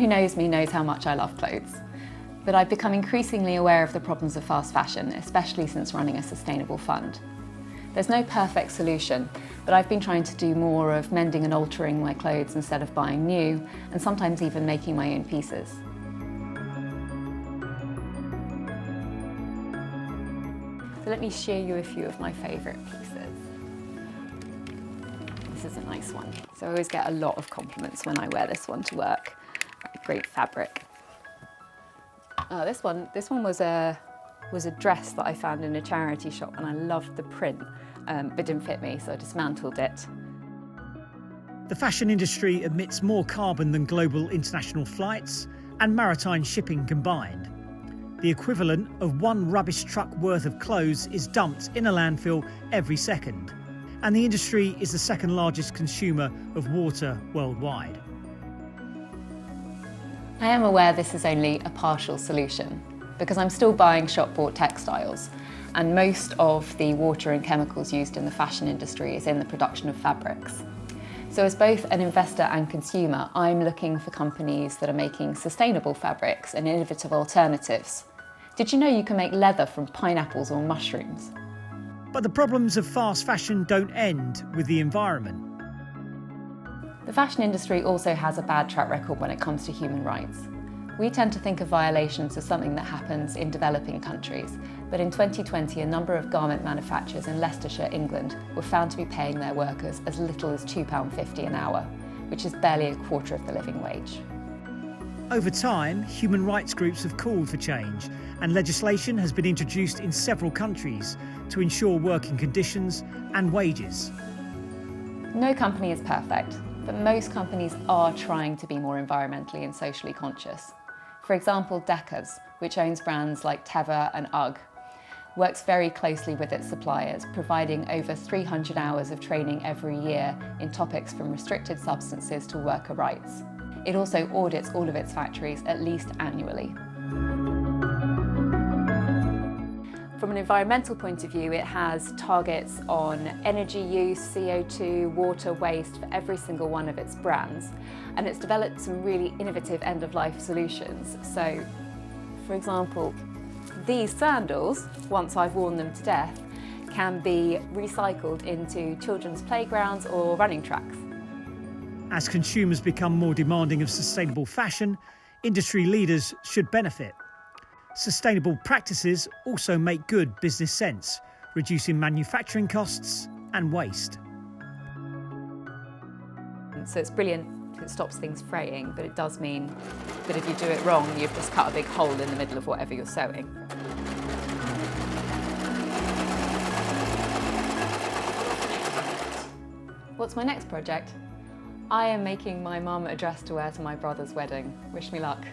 who knows me knows how much I love clothes. But I've become increasingly aware of the problems of fast fashion, especially since running a sustainable fund. There's no perfect solution, but I've been trying to do more of mending and altering my clothes instead of buying new, and sometimes even making my own pieces. So let me share you a few of my favourite pieces. This is a nice one. So I always get a lot of compliments when I wear this one to work. Great fabric. This one was a dress that I found in a charity shop, and I loved the print, but didn't fit me, so I dismantled it. The fashion industry emits more carbon than global international flights and maritime shipping combined. The equivalent of one rubbish truck worth of clothes is dumped in a landfill every second, and the industry is the second largest consumer of water worldwide. I am aware this is only a partial solution, because I'm still buying shop-bought textiles, and most of the water and chemicals used in the fashion industry is in the production of fabrics. So as both an investor and consumer, I'm looking for companies that are making sustainable fabrics and innovative alternatives. Did you know you can make leather from pineapples or mushrooms? But the problems of fast fashion don't end with the environment. The fashion industry also has a bad track record when it comes to human rights. We tend to think of violations as something that happens in developing countries, but in 2020 a number of garment manufacturers in Leicestershire, England were found to be paying their workers as little as £2.50 an hour, which is barely a quarter of the living wage. Over time, human rights groups have called for change, and legislation has been introduced in several countries to ensure working conditions and wages. No company is perfect, but most companies are trying to be more environmentally and socially conscious. For example, Deckers, which owns brands like Teva and UGG, works very closely with its suppliers, providing over 300 hours of training every year in topics from restricted substances to worker rights. It also audits all of its factories at least annually. From an environmental point of view, it has targets on energy use, CO2, water waste for every single one of its brands. And it's developed some really innovative end-of-life solutions. So, for example, these sandals, once I've worn them to death, can be recycled into children's playgrounds or running tracks. As consumers become more demanding of sustainable fashion, industry leaders should benefit. Sustainable practices also make good business sense, reducing manufacturing costs and waste. So it's brilliant, it stops things fraying, but it does mean that if you do it wrong, you've just cut a big hole in the middle of whatever you're sewing. What's my next project? I am making my mum a dress to wear to my brother's wedding. Wish me luck.